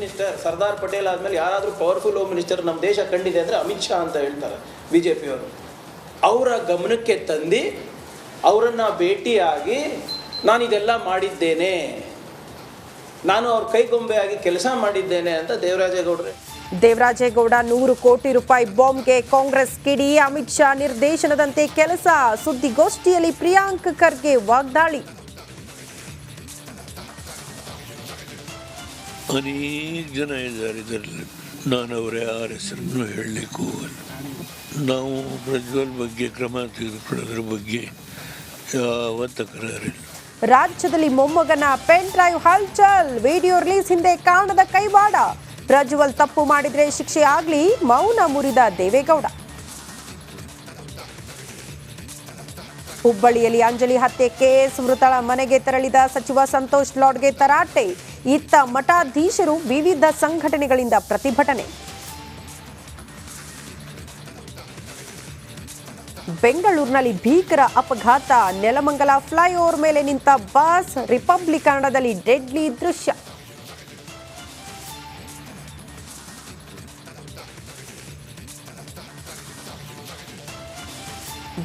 Minister Sardar Patel ಆದಮೇಲೆ ಯಾರಾದರೂ powerful home minister ನಮ್ಮ ದೇಶ ಕಂಡಿದೆ ಅಂದರೆ ಅಮಿತ್ ಶಾ ಅಂತ ಹೇಳ್ತಾರೆ BJPಯವರು. ಅವರ ಗಮನಕ್ಕೆ ತಂದು ಅವರನ್ನು ಭೇಟಿಯಾಗಿ ನಾನು ಇದೆಲ್ಲ ಮಾಡಿದ್ದೇನೆ, ನಾನು ಅವ್ರ ಕೈಗೊಂಬೆಯಾಗಿ ಕೆಲಸ ಮಾಡಿದ್ದೇನೆ ಅಂತ ದೇವರಾಜೇಗೌಡ 100 ಕೋಟಿ ರೂಪಾಯಿ ಬಾಂಬ್ಗೆ ಕಾಂಗ್ರೆಸ್ ಕಿಡಿ, ಅಮಿತ್ ಶಾ ನಿರ್ದೇಶನದಂತೆ ಕೆಲಸ. ಸುದ್ದಿಗೋಷ್ಠಿಯಲ್ಲಿ ಪ್ರಿಯಾಂಕ್ ಖರ್ಗೆ ವಾಗ್ದಾಳಿ. ಅನೇಕ ಜನ ಇದ್ದಾರೆ ಇದರಲ್ಲಿ, ನಾನು ಅವರ ಯಾರ ಹೆಸರನ್ನು ಹೇಳಲಿಕ್ಕೂ ನಾವು ಪ್ರಜ್ವಲ್ ಬಗ್ಗೆ ಕ್ರಮ ತೆಗೆದುಕೊಳ್ಳೋದ್ರ ಬಗ್ಗೆ ಯಾವ ತಕರಾರಿಲ್ಲ. ರಾಜ್ಯದಲ್ಲಿ ಮೊಮ್ಮಗನ ಪೆನ್ ಡ್ರೈವ್ ಹಲ್ಚಲ್, ವಿಡಿಯೋ ರಿಲೀಸ್ ಹಿಂದೆ ಕಾರಣದ ಕೈವಾಡ. ಪ್ರಜ್ವಲ್ ತಪ್ಪು ಮಾಡಿದ್ರೆ ಶಿಕ್ಷೆ ಆಗ್ಲಿ, ಮೌನ ಮುರಿದ ದೇವೇಗೌಡ. ಹುಬ್ಬಳ್ಳಿಯಲ್ಲಿ ಅಂಜಲಿ ಹತ್ಯೆ ಕೇಸ್, ಮೃತಳ ಮನೆಗೆ ತೆರಳಿದ ಸಚಿವ ಸಂತೋಷ್ ಲಾಡ್ಗೆ ತರಾಟೆ. ಇತ್ತ ಮಠಾಧೀಶರು, ವಿವಿಧ ಸಂಘಟನೆಗಳಿಂದ ಪ್ರತಿಭಟನೆ. ಬೆಂಗಳೂರಿನಲ್ಲಿ ಭೀಕರ ಅಪಘಾತ, ನೆಲಮಂಗಲ ಫ್ಲೈಓವರ್ ಮೇಲೆ ನಿಂತ ಬಸ್, ರಿಪಬ್ಲಿಕ್ ಕನ್ನಡದಲ್ಲಿ ಡೆಡ್ಲಿ ದೃಶ್ಯ.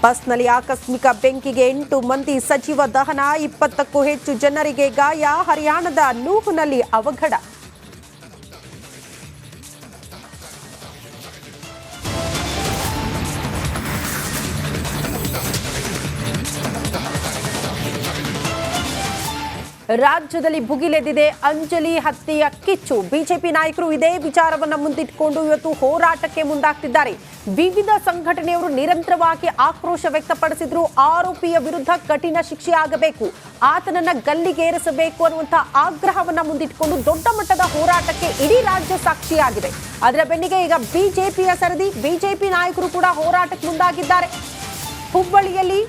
ಬಸ್ನಲ್ಲಿ ಆಕಸ್ಮಿಕ ಬೆಂಕಿಗೆ 8 ಮಂದಿ ಸಜೀವ ದಹನ, 20ಕ್ಕೂ ಹೆಚ್ಚು ಜನರಿಗೆ ಗಾಯ. ಹರಿಯಾಣದ ನೂಹ್ನಲ್ಲಿ ಅವಘಡ. ರಾಜ್ಯದಲ್ಲಿ ಭುಗಿಲೆದಿದೆ ಅಂಜಲಿ ಹತ್ಯೆಯ ಕಿಚ್ಚು. ಬಿಜೆಪಿ ನಾಯಕರು ಇದೇ ವಿಚಾರವನ್ನು ಮುಂದಿಟ್ಟುಕೊಂಡು ಇವತ್ತು ಹೋರಾಟಕ್ಕೆ ಮುಂದಾಗ್ತಿದ್ದಾರೆ. ವಿವಿಧ ಸಂಘಟನೆಯವರು ನಿರಂತರವಾಗಿ ಆಕ್ರೋಶ ವ್ಯಕ್ತಪಡಿಸಿದ್ರು. ಆರೋಪಿಯ ವಿರುದ್ಧ ಕಠಿಣ ಶಿಕ್ಷೆ ಆಗಬೇಕು, ಆತನನ್ನ ಗಲ್ಲಿಗೇರಿಸಬೇಕು ಅನ್ನುವಂತಹ ಆಗ್ರಹವನ್ನ ಮುಂದಿಟ್ಟುಕೊಂಡು ದೊಡ್ಡ ಮಟ್ಟದ ಹೋರಾಟಕ್ಕೆ ಇಡೀ ರಾಜ್ಯ ಸಾಕ್ಷಿಯಾಗಿದೆ. ಅದರ ಬೆನ್ನಿಗೆ ಈಗ ಬಿಜೆಪಿಯ ಸರದಿ, ಬಿಜೆಪಿ ನಾಯಕರು ಕೂಡ ಹೋರಾಟಕ್ಕೆ ಮುಂದಾಗಿದ್ದಾರೆ. ಹುಬ್ಬಳ್ಳಿಯಲ್ಲಿ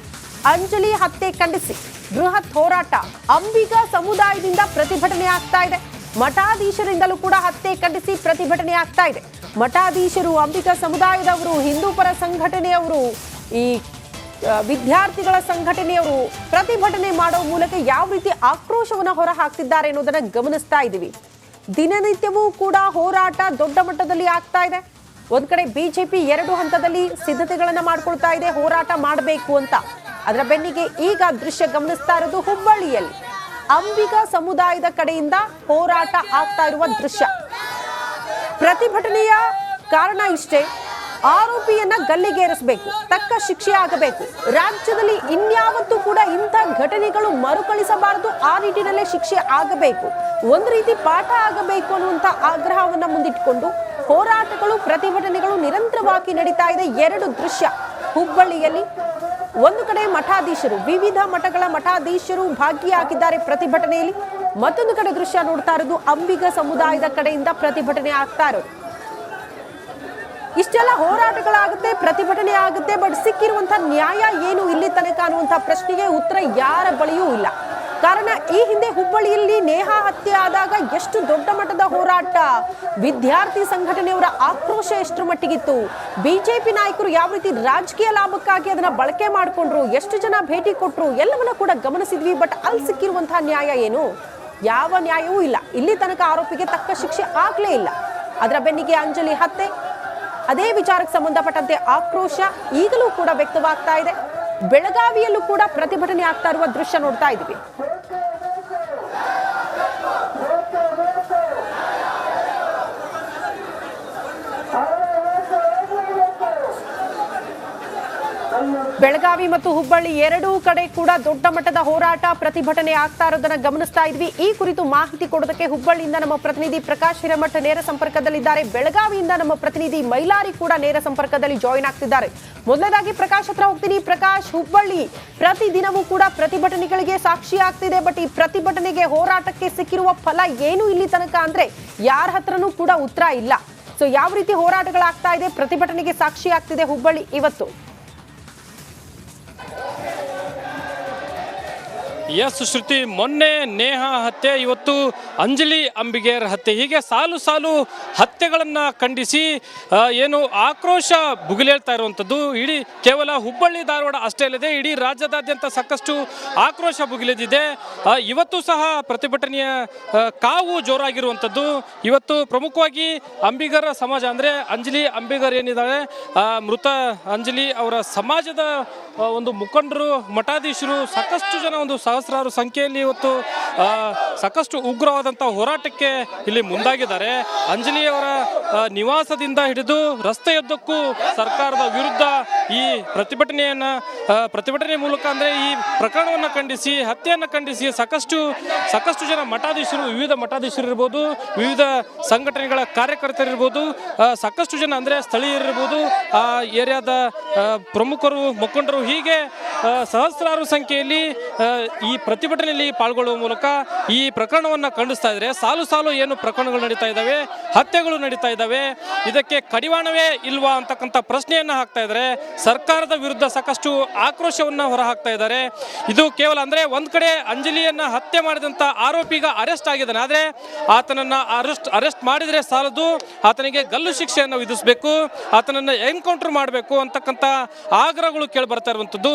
ಅಂಜಲಿ ಹತ್ಯೆ ಖಂಡಿಸಿ ಬೃಹತ್ ಹೋರಾಟ. ಅಂಬಿಗ ಸಮುದಾಯದಿಂದ ಪ್ರತಿಭಟನೆ ಆಗ್ತಾ ಇದೆ. ಮಠಾಧೀಶರಿಂದಲೂ ಕೂಡ ಹತ್ಯೆ ಖಂಡಿಸಿ ಪ್ರತಿಭಟನೆ ಆಗ್ತಾ ಇದೆ. ಮಠಾಧೀಶರು, ಅಂಬಿಗ ಸಮುದಾಯದವರು, ಹಿಂದೂ ಪರ ಸಂಘಟನೆಯವರು, ಈ ವಿದ್ಯಾರ್ಥಿಗಳ ಸಂಘಟನೆಯವರು ಪ್ರತಿಭಟನೆ ಮಾಡೋ ಮೂಲಕ ಯಾವ ರೀತಿ ಆಕ್ರೋಶವನ್ನು ಹೊರ ಹಾಕ್ತಿದ್ದಾರೆ ಅನ್ನೋದನ್ನ ಗಮನಿಸ್ತಾ ಇದ್ದೀವಿ. ದಿನನಿತ್ಯವೂ ಕೂಡ ಹೋರಾಟ ದೊಡ್ಡ ಮಟ್ಟದಲ್ಲಿ ಆಗ್ತಾ ಇದೆ. ಒಂದ್ ಕಡೆ ಬಿಜೆಪಿ 2 ಹಂತದಲ್ಲಿ ಸಿದ್ಧತೆಗಳನ್ನ ಮಾಡ್ಕೊಳ್ತಾ ಇದೆ, ಹೋರಾಟ ಮಾಡಬೇಕು ಅಂತ. ಅದರ ಬೆನ್ನಿಗೆ ಈಗ ದೃಶ್ಯ ಗಮನಿಸ್ತಾ ಇರೋದು ಹುಬ್ಬಳ್ಳಿಯಲ್ಲಿ ಅಂಬಿಗ ಸಮುದಾಯದ ಕಡೆಯಿಂದ ಹೋರಾಟ ಆಗ್ತಾ ಇರುವ ದೃಶ್ಯ. ಪ್ರತಿಭಟನೆಯ ಕಾರಣ ಇಷ್ಟೇ, ಆರೋಪಿಯನ್ನ ಗಲ್ಲಿಗೇರಿಸಬೇಕು, ತಕ್ಕ ಶಿಕ್ಷೆ ಆಗಬೇಕು. ರಾಜ್ಯದಲ್ಲಿ ಇನ್ಯಾವತ್ತೂ ಕೂಡ ಇಂಥ ಘಟನೆಗಳು ಮರುಕಳಿಸಬಾರದು, ಆ ನಿಟ್ಟಿನಲ್ಲೇ ಶಿಕ್ಷೆ ಆಗಬೇಕು, ಒಂದು ರೀತಿ ಪಾಠ ಆಗಬೇಕು ಅನ್ನುವಂಥ ಆಗ್ರಹವನ್ನ ಮುಂದಿಟ್ಟುಕೊಂಡು ಹೋರಾಟಗಳು, ಪ್ರತಿಭಟನೆಗಳು ನಿರಂತರವಾಗಿ ನಡೀತಾ ಇದೆ. 2 ದೃಶ್ಯ ಹುಬ್ಬಳ್ಳಿಯಲ್ಲಿ. ಒಂದು ಕಡೆ ಮಠಾಧೀಶರು, ವಿವಿಧ ಮಠಗಳ ಮಠಾಧೀಶರು ಭಾಗಿಯಾಗಿದ್ದಾರೆ ಪ್ರತಿಭಟನೆಯಲ್ಲಿ. ಮತ್ತೊಂದು ಕಡೆ ದೃಶ್ಯ ನೋಡ್ತಾ ಇರೋದು ಅಂಬಿಗ ಸಮುದಾಯದ ಕಡೆಯಿಂದ ಪ್ರತಿಭಟನೆ ಆಗ್ತಾ ಇರೋದು. ಇಷ್ಟೆಲ್ಲ ಹೋರಾಟಗಳಾಗುತ್ತೆ, ಪ್ರತಿಭಟನೆ ಆಗುತ್ತೆ, ಬಟ್ ಸಿಕ್ಕಿರುವಂತಹ ನ್ಯಾಯ ಏನು ಇಲ್ಲಿ ತನಕ ಅನ್ನುವಂಥ ಪ್ರಶ್ನೆಗೆ ಉತ್ತರ ಯಾರ ಬಳಿಯೂ ಇಲ್ಲ. ಕಾರಣ ಈ ಹಿಂದೆ ಹುಬ್ಬಳ್ಳಿಯಲ್ಲಿ ನೇಹಾ ಹತ್ಯೆ ಆದಾಗ ಎಷ್ಟು ದೊಡ್ಡ ಮಟ್ಟದ ಹೋರಾಟ, ವಿದ್ಯಾರ್ಥಿ ಸಂಘಟನೆಯವರ ಆಕ್ರೋಶ ಎಷ್ಟರ ಮಟ್ಟಿಗಿತ್ತು, ಬಿಜೆಪಿ ನಾಯಕರು ಯಾವ ರೀತಿ ರಾಜಕೀಯ ಲಾಭಕ್ಕಾಗಿ ಅದನ್ನ ಬಳಕೆ ಮಾಡಿಕೊಂಡ್ರು, ಎಷ್ಟು ಜನ ಭೇಟಿ ಕೊಟ್ಟರು, ಎಲ್ಲವನ್ನ ಕೂಡ ಗಮನಿಸಿದ್ವಿ. ಬಟ್ ಅಲ್ಲಿ ಸಿಕ್ಕಿರುವಂತಹ ನ್ಯಾಯ ಏನು? ಯಾವ ನ್ಯಾಯವೂ ಇಲ್ಲ. ಇಲ್ಲಿ ತನಕ ಆರೋಪಿಗೆ ತಕ್ಕ ಶಿಕ್ಷೆ ಆಗ್ಲೇ ಇಲ್ಲ. ಅದರ ಬೆನ್ನಿಗೆ ಅಂಜಲಿ ಹತ್ಯೆ, ಅದೇ ವಿಚಾರಕ್ಕೆ ಸಂಬಂಧಪಟ್ಟಂತೆ ಆಕ್ರೋಶ ಈಗಲೂ ಕೂಡ ವ್ಯಕ್ತವಾಗ್ತಾ ಇದೆ. ಬೆಳಗಾವಿಯಲ್ಲೂ ಕೂಡ ಪ್ರತಿಭಟನೆ ಆಗ್ತಾ ಇರುವ ದೃಶ್ಯ ನೋಡ್ತಾ ಇದ್ವಿ. ಬೆಳಗಾವಿ ಮತ್ತು ಹುಬ್ಬಳ್ಳಿ 2 ಕಡೆ ಕೂಡ ದೊಡ್ಡ ಮಟ್ಟದ ಹೋರಾಟ, ಪ್ರತಿಭಟನೆ ಆಗ್ತಾ ಇರೋದನ್ನ ಗಮನಿಸ್ತಾ ಇದ್ವಿ. ಈ ಕುರಿತು ಮಾಹಿತಿ ಕೊಡೋದಕ್ಕೆ ಹುಬ್ಬಳ್ಳಿಯಿಂದ ನಮ್ಮ ಪ್ರತಿನಿಧಿ ಪ್ರಕಾಶ್ ಹಿರೇಮಠ ನೇರ ಸಂಪರ್ಕದಲ್ಲಿದ್ದಾರೆ. ಬೆಳಗಾವಿಯಿಂದ ನಮ್ಮ ಪ್ರತಿನಿಧಿ ಮೈಲಾರಿ ಕೂಡ ನೇರ ಸಂಪರ್ಕದಲ್ಲಿ ಜಾಯಿನ್ ಆಗ್ತಿದ್ದಾರೆ. ಮೊದಲನೇದಾಗಿ ಪ್ರಕಾಶ್ ಹತ್ರ ಹೋಗ್ತೀನಿ. ಪ್ರಕಾಶ್, ಹುಬ್ಬಳ್ಳಿ ಪ್ರತಿದಿನವೂ ಕೂಡ ಪ್ರತಿಭಟನೆಗಳಿಗೆ ಸಾಕ್ಷಿ ಆಗ್ತಿದೆ. ಬಟ್ ಈ ಪ್ರತಿಭಟನೆಗೆ, ಹೋರಾಟಕ್ಕೆ ಸಿಕ್ಕಿರುವ ಫಲ ಏನು ಇಲ್ಲಿ ತನಕ ಅಂದ್ರೆ ಯಾರ ಹತ್ರನೂ ಕೂಡ ಉತ್ತರ ಇಲ್ಲ. ಸೊ ಯಾವ ರೀತಿ ಹೋರಾಟಗಳಾಗ್ತಾ ಇದೆ, ಪ್ರತಿಭಟನೆಗೆ ಸಾಕ್ಷಿ ಆಗ್ತಿದೆ ಹುಬ್ಬಳ್ಳಿ ಇವತ್ತು? ಎಸ್ ಶ್ರುತಿ, ಮೊನ್ನೆ ನೇಹಾ ಹತ್ಯೆ, ಇವತ್ತು ಅಂಜಲಿ ಅಂಬಿಗೇರ್ ಹತ್ಯೆ, ಹೀಗೆ ಸಾಲು ಸಾಲು ಹತ್ಯೆಗಳನ್ನು ಖಂಡಿಸಿ ಏನು ಆಕ್ರೋಶ ಭುಗಿಲೇಳ್ತಾ ಇರುವಂಥದ್ದು. ಇಡೀ ಕೇವಲ ಹುಬ್ಬಳ್ಳಿ ಧಾರವಾಡ ಅಷ್ಟೇ ಅಲ್ಲದೆ ಇಡೀ ರಾಜ್ಯದಾದ್ಯಂತ ಸಾಕಷ್ಟು ಆಕ್ರೋಶ ಭುಗಿಲೆದಿದೆ. ಇವತ್ತು ಸಹ ಪ್ರತಿಭಟನೆಯ ಕಾವು ಜೋರಾಗಿರುವಂಥದ್ದು. ಇವತ್ತು ಪ್ರಮುಖವಾಗಿ ಅಂಬಿಗರ ಸಮಾಜ ಅಂದರೆ ಅಂಜಲಿ ಅಂಬಿಗರ್ ಏನಿದ್ದಾರೆ, ಮೃತ ಅಂಜಲಿ ಅವರ ಸಮಾಜದ ಒಂದು ಮುಖಂಡರು, ಮಠಾಧೀಶರು, ಸಾಕಷ್ಟು ಜನ, ಒಂದು ಸಹಸ್ರಾರು ಸಂಖ್ಯೆಯಲ್ಲಿ ಇವತ್ತು ಸಾಕಷ್ಟು ಉಗ್ರವಾದಂಥ ಹೋರಾಟಕ್ಕೆ ಇಲ್ಲಿ ಮುಂದಾಗಿದ್ದಾರೆ. ಅಂಜಲಿಯವರ ನಿವಾಸದಿಂದ ಹಿಡಿದು ರಸ್ತೆಯುದ್ದಕ್ಕೂ ಸರ್ಕಾರದ ವಿರುದ್ಧ ಈ ಪ್ರತಿಭಟನೆ ಮೂಲಕ ಅಂದರೆ ಈ ಪ್ರಕರಣವನ್ನು ಖಂಡಿಸಿ, ಹತ್ಯೆಯನ್ನು ಖಂಡಿಸಿ ಸಾಕಷ್ಟು ಜನ ಮಠಾಧೀಶರು, ವಿವಿಧ ಮಠಾಧೀಶರು ಇರ್ಬೋದು, ವಿವಿಧ ಸಂಘಟನೆಗಳ ಕಾರ್ಯಕರ್ತರಿರ್ಬೋದು, ಸಾಕಷ್ಟು ಜನ ಅಂದರೆ ಸ್ಥಳೀಯರಿರ್ಬೋದು, ಆ ಏರಿಯಾದ ಪ್ರಮುಖರು, ಮುಖಂಡರು, ಹೀಗೆ ಸಹಸ್ರಾರು ಸಂಖ್ಯೆಯಲ್ಲಿ ಈ ಪ್ರತಿಭಟನೆಯಲ್ಲಿ ಪಾಲ್ಗೊಳ್ಳುವ ಮೂಲಕ ಈ ಪ್ರಕರಣವನ್ನು ಖಂಡಿಸ್ತಾ ಇದ್ದಾರೆ. ಸಾಲು ಸಾಲು ಏನು ಪ್ರಕರಣಗಳು ನಡೀತಾ ಇದ್ದಾವೆ, ಹತ್ಯೆಗಳು ನಡೀತಾ ಇದ್ದಾವೆ, ಇದಕ್ಕೆ ಕಡಿವಾಣವೇ ಇಲ್ವಾ ಅಂತಕ್ಕಂಥ ಪ್ರಶ್ನೆಯನ್ನು ಹಾಕ್ತಾ ಇದ್ದಾರೆ. ಸರ್ಕಾರದ ವಿರುದ್ಧ ಸಾಕಷ್ಟು ಆಕ್ರೋಶವನ್ನು ಹೊರಹಾಕ್ತಾ ಇದ್ದಾರೆ. ಇದು ಕೇವಲ ಅಂದರೆ ಒಂದು ಕಡೆ ಅಂಜಲಿಯನ್ನ ಹತ್ಯೆ ಮಾಡಿದಂಥ ಆರೋಪಿಗ ಅರೆಸ್ಟ್ ಆಗಿದ್ದಾನೆ, ಆದರೆ ಆತನನ್ನು ಅರೆಸ್ಟ್ ಮಾಡಿದರೆ ಸಾಲದು, ಆತನಿಗೆ ಗಲ್ಲು ಶಿಕ್ಷೆಯನ್ನು ವಿಧಿಸಬೇಕು, ಆತನನ್ನು ಎನ್ಕೌಂಟರ್ ಮಾಡಬೇಕು ಅಂತಕ್ಕಂಥ ಆಗ್ರಹಗಳು ಕೇಳಿ ಬರ್ತಾ ಇರುವಂಥದ್ದು.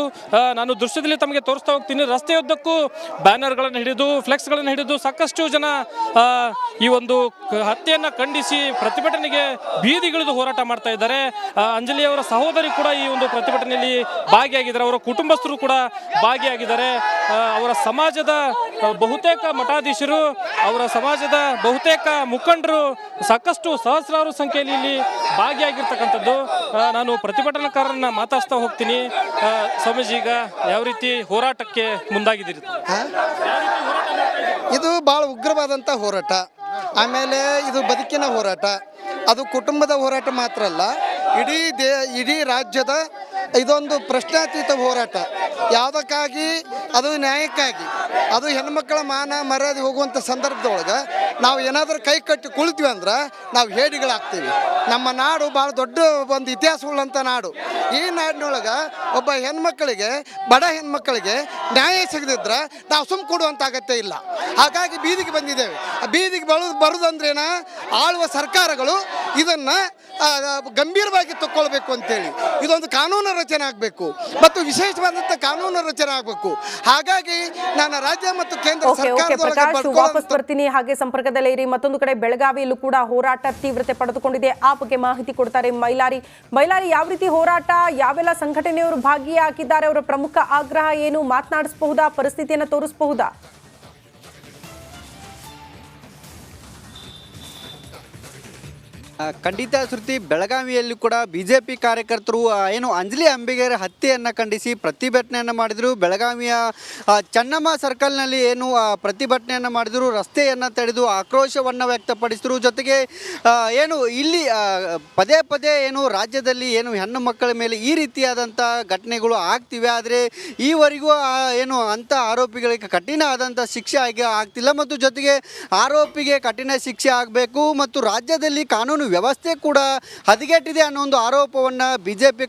ನಾನು ದೃಶ್ಯದಲ್ಲಿ ತಮಗೆ ತೋರಿಸ್ತಾ ಹೋಗ್ತೀನಿ. ರಸ್ತೆಯುದ್ದಕ್ಕೂ ಬ್ಯಾನರ್ಗಳನ್ನು ಹಿಡಿದು, ಫ್ಲೆಕ್ಸ್ಗಳನ್ನು ಹಿಡಿದು ಸಾಕಷ್ಟು ಜನ ಈ ಒಂದು ಹತ್ಯೆಯನ್ನು ಖಂಡಿಸಿ ಪ್ರತಿಭಟನೆಗೆ ಬೀದಿಗಿಳಿದು ಹೋರಾಟ ಮಾಡ್ತಾ ಇದ್ದಾರೆ. ಅಂಜಲಿ ಅವರ ಸಹೋದರಿ ಕೂಡ ಈ ಒಂದು ಪ್ರತಿಭಟನೆಯಲ್ಲಿ ಭಾಗಿಯಾಗಿದ್ದಾರೆ, ಅವರ ಕುಟುಂಬಸ್ಥರು ಕೂಡ ಭಾಗಿಯಾಗಿದ್ದಾರೆ. ಅವರ ಸಮಾಜದ ಬಹುತೇಕ ಮಠಾಧೀಶರು, ಅವರ ಸಮಾಜದ ಬಹುತೇಕ ಮುಖಂಡರು, ಸಾಕಷ್ಟು ಸಹಸ್ರಾರು ಸಂಖ್ಯೆಯಲ್ಲಿ ಇಲ್ಲಿ ಭಾಗಿಯಾಗಿರ್ತಕ್ಕಂಥದ್ದು. ನಾನು ಪ್ರತಿಭಟನಾಕಾರರನ್ನ ಮಾತಾಡ್ತಾ ಹೋಗ್ತೀನಿ. ಸ್ವಾಮೀಜಿ, ಈಗ ಯಾವ ರೀತಿ ಹೋರಾಟಕ್ಕೆ ಮುಂದಾಗಿದ್ದೀರಿ? ಇದು ಭಾಳ ಉಗ್ರವಾದಂಥ ಹೋರಾಟ. ಆಮೇಲೆ ಇದು ಬದುಕಿನ ಹೋರಾಟ, ಅದು ಕುಟುಂಬದ ಹೋರಾಟ ಮಾತ್ರ ಅಲ್ಲ, ಇಡೀ ರಾಜ್ಯದ ಇದೊಂದು ಪ್ರಶ್ನಾತೀತ ಹೋರಾಟ. ಯಾವುದಕ್ಕಾಗಿ? ಅದು ನ್ಯಾಯಕ್ಕಾಗಿ. ಅದು ಹೆಣ್ಮಕ್ಳ ಮಾನ ಮರ್ಯಾದೆ ಹೋಗುವಂಥ ಸಂದರ್ಭದೊಳಗೆ ನಾವು ಏನಾದರೂ ಕೈ ಕಟ್ಟಿ ಕುಳಿತೀವಿ ಅಂದ್ರೆ ನಾವು ಹೇಡಿಗಳಾಗ್ತೀವಿ. ನಮ್ಮ ನಾಡು ಭಾಳ ದೊಡ್ಡ ಒಂದು ಇತಿಹಾಸವುಳ್ಳಂಥ ನಾಡು. ಈ ನಾಡಿನೊಳಗೆ ಒಬ್ಬ ಹೆಣ್ಮಕ್ಳಿಗೆ, ಬಡ ಹೆಣ್ಮಕ್ಳಿಗೆ ನ್ಯಾಯ ಸಿಗದಿದ್ರೆ ನಾವು ಸುಮ್ಮ ಕೊಡುವಂಥ ಅಗತ್ಯ ಇಲ್ಲ. ಹಾಗಾಗಿ ಬೀದಿಗೆ ಬಂದಿದ್ದೇವೆ. ಬೀದಿಗೆ ಬರುವುದಂದ್ರೇನ, ಆಳುವ ಸರ್ಕಾರಗಳು ಇದನ್ನು ಗಂಭೀರವಾಗಿ ತಗೊಳ್ಬೇಕು ಅಂತೇಳಿ ಇದೊಂದು ಕಾನೂನು ರಚನೆ ಆಗಬೇಕು ಮತ್ತು ವಿಶೇಷವಾದಂಥ ಕಾನೂನು ರಚನೆ ಆಗಬೇಕು. ಹಾಗಾಗಿ ನಾನು ರಾಜ್ಯ ಮತ್ತು ಕೇಂದ್ರ ಪ್ರಕಾಶ್, ವಾಪಸ್ ಬರ್ತೀನಿ, ಹಾಗೆ ಸಂಪರ್ಕದಲ್ಲೇ ಇರಿ. ಮತ್ತೊಂದು ಕಡೆ ಬೆಳಗಾವಿಯಲ್ಲೂ ಕೂಡ ಹೋರಾಟ ತೀವ್ರತೆ ಪಡೆದುಕೊಂಡಿದೆ. ಆ ಬಗ್ಗೆ ಮಾಹಿತಿ ಕೊಡ್ತಾರೆ ಮೈಲಾರಿ. ಯಾವ ರೀತಿ ಹೋರಾಟ, ಯಾವೆಲ್ಲ ಸಂಘಟನೆಯವರು ಭಾಗಿಯಾಗಿದ್ದಾರೆ, ಅವರ ಪ್ರಮುಖ ಆಗ್ರಹ ಏನು, ಮಾತನಾಡಿಸಬಹುದಾ, ಪರಿಸ್ಥಿತಿಯನ್ನು ತೋರಿಸಬಹುದಾ? ಖಂಡಿತ ಶ್ರುತಿ, ಬೆಳಗಾವಿಯಲ್ಲಿ ಕೂಡ ಬಿಜೆಪಿ ಕಾರ್ಯಕರ್ತರು ಏನು ಅಂಜಲಿ ಅಂಬಿಗರ ಹತ್ಯೆಯನ್ನು ಖಂಡಿಸಿ ಪ್ರತಿಭಟನೆಯನ್ನು ಮಾಡಿದರು. ಬೆಳಗಾವಿಯ ಚೆನ್ನಮ್ಮ ಸರ್ಕಲ್ನಲ್ಲಿ ಏನು ಪ್ರತಿಭಟನೆಯನ್ನು ಮಾಡಿದರು, ರಸ್ತೆಯನ್ನು ತಡೆದು ಆಕ್ರೋಶವನ್ನು ವ್ಯಕ್ತಪಡಿಸಿದರು. ಜೊತೆಗೆ ಏನು ಇಲ್ಲಿ ಪದೇ ಪದೇ ಏನು ರಾಜ್ಯದಲ್ಲಿ ಏನು ಹೆಣ್ಣು ಮಕ್ಕಳ ಮೇಲೆ ಈ ರೀತಿಯಾದಂಥ ಘಟನೆಗಳು ಆಗ್ತಿವೆ, ಆದರೆ ಈವರೆಗೂ ಏನು ಅಂಥ ಆರೋಪಿಗಳಿಗೆ ಕಠಿಣ ಆದಂಥ ಶಿಕ್ಷೆ ಆಗ್ತಿಲ್ಲ. ಮತ್ತು ಜೊತೆಗೆ ಆರೋಪಿಗೆ ಕಠಿಣ ಶಿಕ್ಷೆ ಆಗಬೇಕು ಮತ್ತು ರಾಜ್ಯದಲ್ಲಿ ಕಾನೂನು ವ್ಯವಸ್ಥೆ ಕೂಡ ಹದಗೆಟ್ಟಿದೆ ಅನ್ನೋ ಒಂದು ಆರೋಪವನ್ನು ಬಿಜೆಪಿ